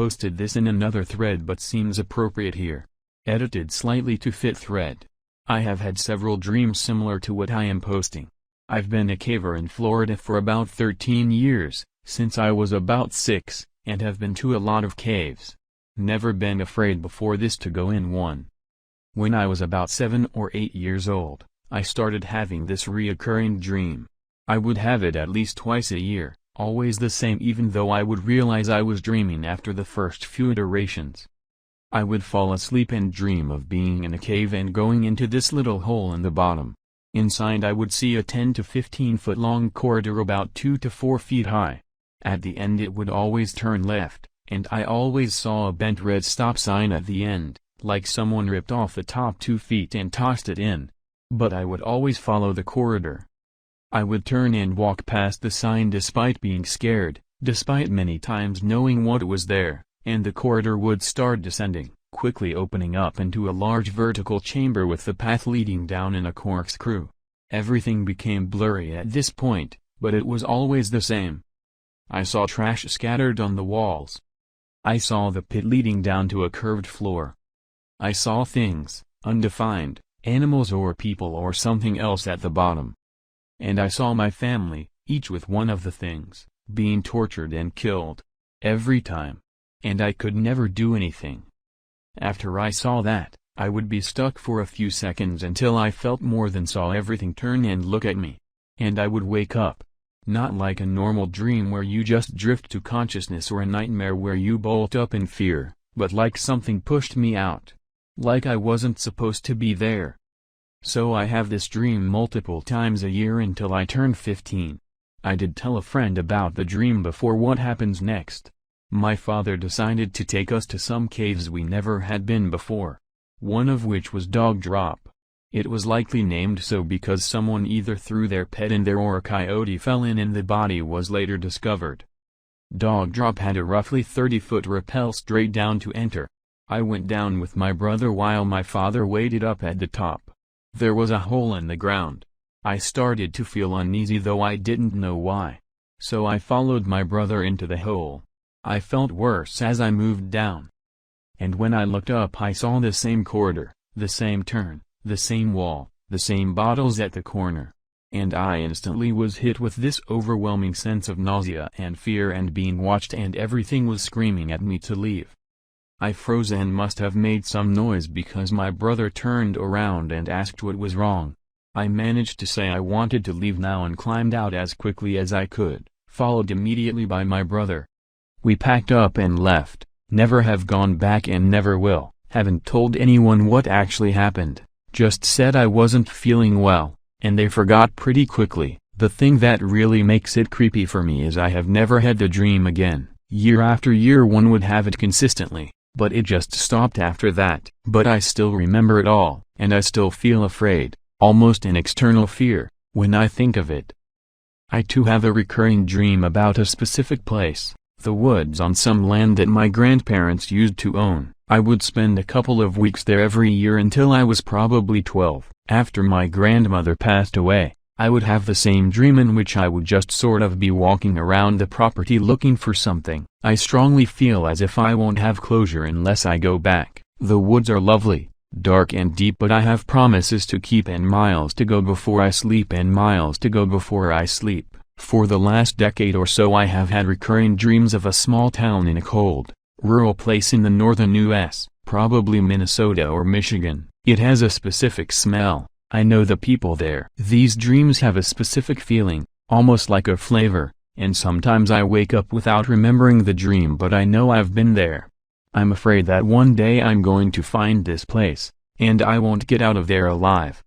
posted this in another thread but seems appropriate here. Edited slightly to fit thread. I have had several dreams similar to what I am posting. I've been a caver in Florida for about 13 years, since I was about 6, and have been to a lot of caves. Never been afraid before this to go in one. When I was about 7 or 8 years old, I started having this reoccurring dream. I would have it at least twice a year, always the same, even though I would realize I was dreaming after the first few iterations. I would fall asleep and dream of being in a cave and going into this little hole in the bottom. Inside I would see a 10 to 15 foot long corridor about 2 to 4 feet high. At the end it would always turn left, and I always saw a bent red stop sign at the end, like someone ripped off the top 2 feet and tossed it in. But I would always follow the corridor. I would turn and walk past the sign despite being scared, despite many times knowing what was there, and the corridor would start descending, quickly opening up into a large vertical chamber with the path leading down in a corkscrew. Everything became blurry at this point, but it was always the same. I saw trash scattered on the walls. I saw the pit leading down to a curved floor. I saw things, undefined, animals or people or something else at the bottom. And I saw my family, each with one of the things, being tortured and killed. Every time. And I could never do anything. After I saw that, I would be stuck for a few seconds until I felt more than saw everything turn and look at me. And I would wake up. Not like a normal dream where you just drift to consciousness or a nightmare where you bolt up in fear, but like something pushed me out. Like I wasn't supposed to be there. So I have this dream multiple times a year until I turn 15. I did tell a friend about the dream before. What happens next? My father decided to take us to some caves we never had been before. One of which was Dog Drop. It was likely named so because someone either threw their pet in there or a coyote fell in and the body was later discovered. Dog Drop had a roughly 30-foot rappel straight down to enter. I went down with my brother while my father waited up at the top. There was a hole in the ground. I started to feel uneasy though I didn't know why. So I followed my brother into the hole. I felt worse as I moved down. And when I looked up I saw the same corridor, the same turn, the same wall, the same bottles at the corner. And I instantly was hit with this overwhelming sense of nausea and fear and being watched, and everything was screaming at me to leave. I froze and must have made some noise because my brother turned around and asked what was wrong. I managed to say I wanted to leave now and climbed out as quickly as I could, followed immediately by my brother. We packed up and left, never have gone back and never will, haven't told anyone what actually happened, just said I wasn't feeling well, and they forgot pretty quickly. The thing that really makes it creepy for me is I have never had the dream again. Year after year one would have it consistently, but it just stopped after that. But I still remember it all, and I still feel afraid, almost an external fear, when I think of it. I too have a recurring dream about a specific place. The woods on some land that my grandparents used to own. I would spend a couple of weeks there every year until I was probably 12. After my grandmother passed away, I would have the same dream in which I would just sort of be walking around the property looking for something. I strongly feel as if I won't have closure unless I go back. The woods are lovely, dark and deep, but I have promises to keep and miles to go before I sleep and miles to go before I sleep. For the last decade or so I have had recurring dreams of a small town in a cold, rural place in the northern U.S., probably Minnesota or Michigan. It has a specific smell. I know the people there. These dreams have a specific feeling, almost like a flavor, and sometimes I wake up without remembering the dream, but I know I've been there. I'm afraid that one day I'm going to find this place, and I won't get out of there alive.